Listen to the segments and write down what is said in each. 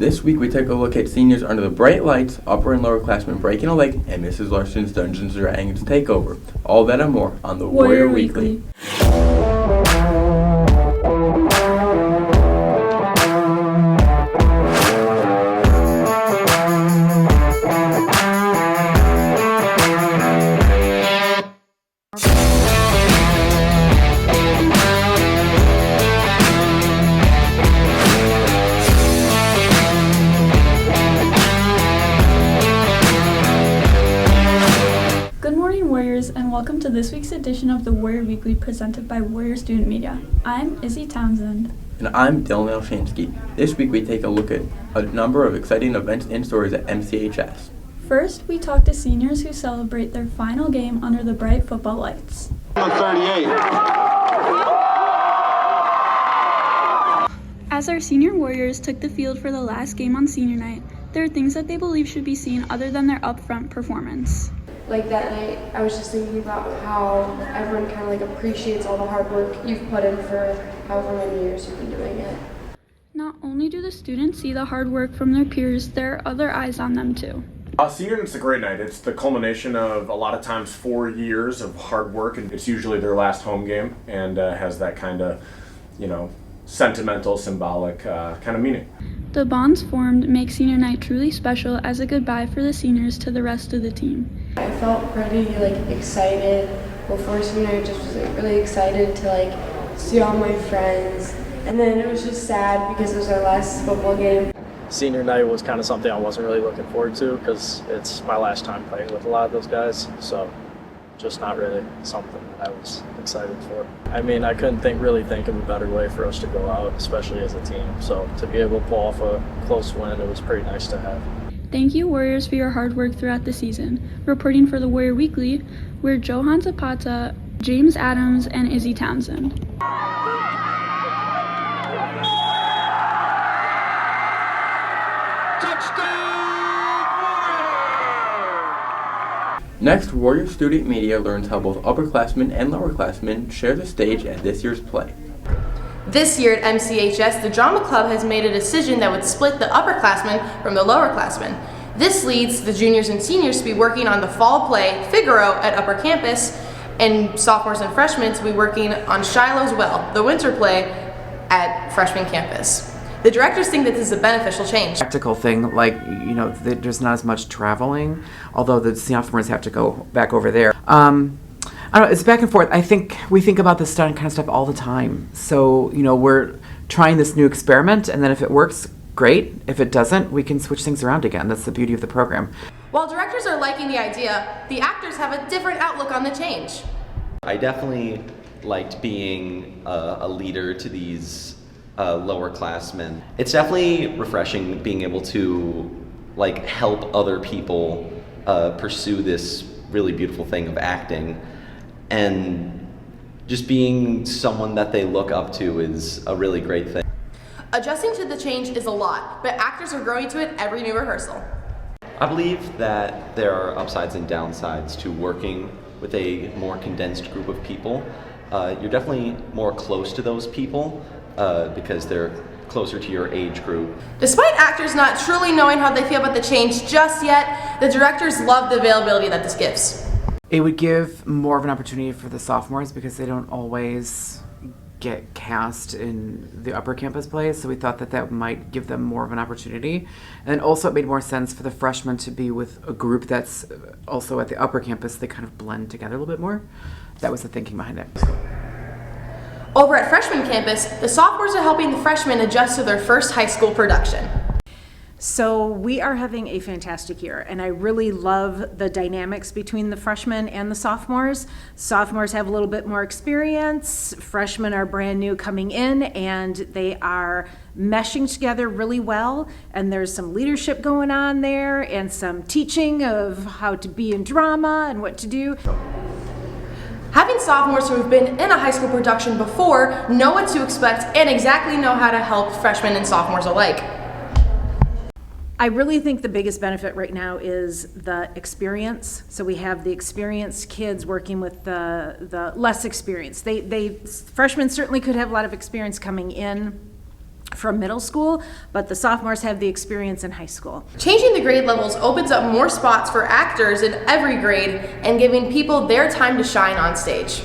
This week we take a look at seniors under the bright lights, upper and lower classmen breaking a leg, and Mrs. Larson's Dungeons & Dragons takeover. All that and more on the Warrior Weekly. And welcome to this week's edition of the Warrior Weekly presented by Warrior Student Media. I'm Izzy Townsend. And I'm Dylan Elshansky. This week we take a look at a number of exciting events and stories at MCHS. First, we talk to seniors who celebrate their final game under the bright football lights. Number 38. As our senior Warriors took the field for the last game on senior night, there are things that they believe should be seen other than their upfront performance. Like that night, I was just thinking about how everyone kind of appreciates all the hard work you've put in for however many years you've been doing it. Not only do the students see the hard work from their peers, there are other eyes on them too. Senior night's a great night. It's the culmination of a lot of times 4 years of hard work, and it's usually their last home game and has that kind of, sentimental, symbolic kind of meaning. The bonds formed make senior night truly special as a goodbye for the seniors to the rest of the team. I felt pretty excited before senior night. Just was really excited to see all my friends, and then it was just sad because it was our last football game. Senior night was kind of something I wasn't really looking forward to because it's my last time playing with a lot of those guys, so just not really something that I was excited for. I couldn't really think of a better way for us to go out, especially as a team. So to be able to pull off a close win, it was pretty nice to have. Thank you, Warriors, for your hard work throughout the season. Reporting for the Warrior Weekly, we're Johan Zapata, James Adams, and Izzy Townsend. Next, Warrior Student Media learns how both upperclassmen and lowerclassmen share the stage at this year's play. This year at MCHS, the Drama Club has made a decision that would split the upperclassmen from the lowerclassmen. This leads the juniors and seniors to be working on the fall play, Figaro, at Upper Campus, and sophomores and freshmen to be working on Shiloh's Well, the winter play, at freshman campus. The directors think that this is a beneficial change. Practical thing, there's not as much traveling, although the sophomores have to go back over there. I don't know, it's back and forth. I think we think about this kind of stuff all the time. So, we're trying this new experiment, and then if it works, great. If it doesn't, we can switch things around again. That's the beauty of the program. While directors are liking the idea, the actors have a different outlook on the change. I definitely liked being a leader to these lower classmen. It's definitely refreshing being able to help other people pursue this really beautiful thing of acting, and just being someone that they look up to is a really great thing. Adjusting to the change is a lot, but actors are growing to it every new rehearsal. I believe that there are upsides and downsides to working with a more condensed group of people. You're definitely more close to those people because they're closer to your age group. Despite actors not truly knowing how they feel about the change just yet, the directors love the availability that this gives. It would give more of an opportunity for the sophomores because they don't always get cast in the upper campus plays, so we thought that might give them more of an opportunity. And also it made more sense for the freshmen to be with a group that's also at the upper campus. They kind of blend together a little bit more. That was the thinking behind it. Over at freshman campus, the sophomores are helping the freshmen adjust to their first high school production. So we are having a fantastic year, and I really love the dynamics between the freshmen and the sophomores. Sophomores have a little bit more experience. Freshmen are brand new coming in, and they are meshing together really well. And there's some leadership going on there and some teaching of how to be in drama and what to do. Having sophomores who have been in a high school production before know what to expect and exactly know how to help freshmen and sophomores alike. I really think the biggest benefit right now is the experience. So we have the experienced kids working with the less experienced. Freshmen certainly could have a lot of experience coming in from middle school, but the sophomores have the experience in high school. Changing the grade levels opens up more spots for actors in every grade and giving people their time to shine on stage.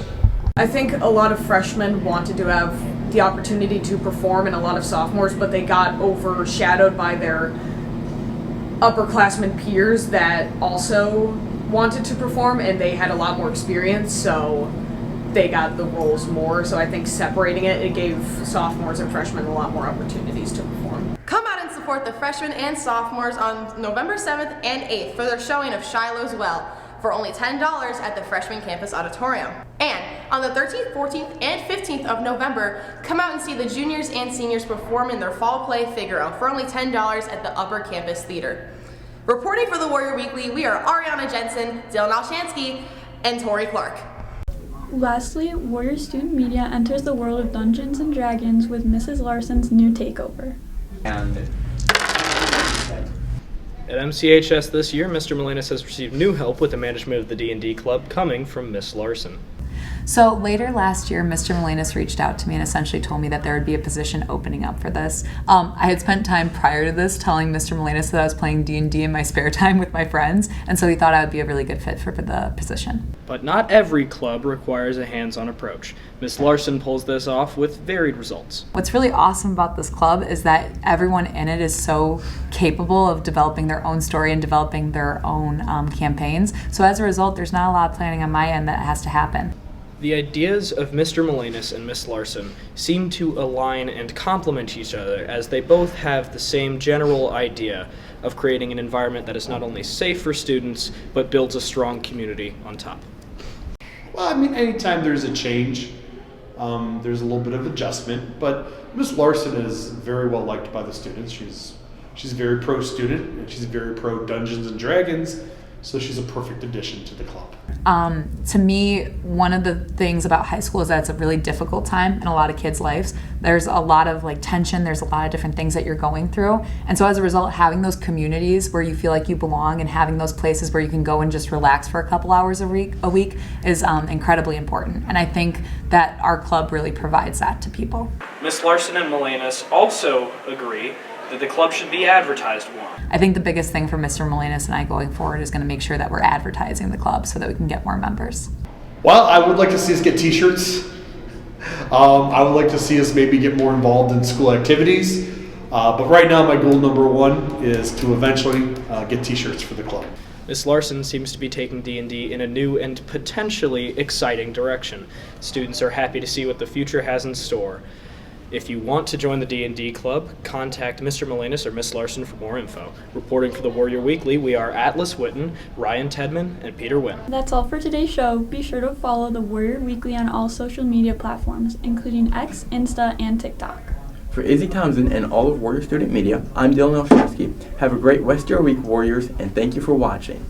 I think a lot of freshmen wanted to have the opportunity to perform, and a lot of sophomores, but they got overshadowed by their upperclassmen peers that also wanted to perform, and they had a lot more experience, so they got the roles more. So I think separating it gave sophomores and freshmen a lot more opportunities to perform. Come out and support the freshmen and sophomores on November 7th and 8th for their showing of Shiloh's Well for only $10 at the Freshman Campus Auditorium. And on the 13th, 14th, and 15th of November, come out and see the juniors and seniors perform in their fall play Figaro for only $10 at the Upper Campus Theater. Reporting for the Warrior Weekly, we are Ariana Jensen, Dylan Alshansky, and Tori Clark. Lastly, Warrior Student Media enters the world of Dungeons & Dragons with Mrs. Larson's new takeover. At MCHS this year, Mr. Molinas has received new help with the management of the D&D club coming from Miss Larson. So later last year, Mr. Molinas reached out to me and essentially told me that there would be a position opening up for this. I had spent time prior to this telling Mr. Molinas that I was playing D&D in my spare time with my friends, and so he thought I would be a really good fit for the position. But not every club requires a hands-on approach. Miss Larson pulls this off with varied results. What's really awesome about this club is that everyone in it is so capable of developing their own story and developing their own campaigns. So as a result, there's not a lot of planning on my end that has to happen. The ideas of Mr. Molinas and Miss Larson seem to align and complement each other, as they both have the same general idea of creating an environment that is not only safe for students, but builds a strong community on top. Well, I mean, anytime there's a change, there's a little bit of adjustment, but Miss Larson is very well liked by the students. She's very pro-student, and she's very pro-Dungeons & Dragons, so she's a perfect addition to the club. To me, one of the things about high school is that it's a really difficult time in a lot of kids' lives. There's a lot of tension, there's a lot of different things that you're going through. And so as a result, having those communities where you feel like you belong and having those places where you can go and just relax for a couple hours a week is incredibly important. And I think that our club really provides that to people. Miss Larson and Molinas also agree that the club should be advertised more. I think the biggest thing for Mr. Molinas and I going forward is going to make sure that we're advertising the club so that we can get more members. Well, I would like to see us get t-shirts. I would like to see us maybe get more involved in school activities. But right now my goal number one is to eventually get t-shirts for the club. Miss Larson seems to be taking D&D in a new and potentially exciting direction. Students are happy to see what the future has in store. If you want to join the D&D club, contact Mr. Molinas or Miss Larson for more info. Reporting for the Warrior Weekly, we are Atlas Witten, Ryan Tedman, and Peter Wynn. That's all for today's show. Be sure to follow the Warrior Weekly on all social media platforms, including X, Insta, and TikTok. For Izzy Townsend and all of Warrior Student Media, I'm Dylan Olszewski. Have a great West Year Week, Warriors, and thank you for watching.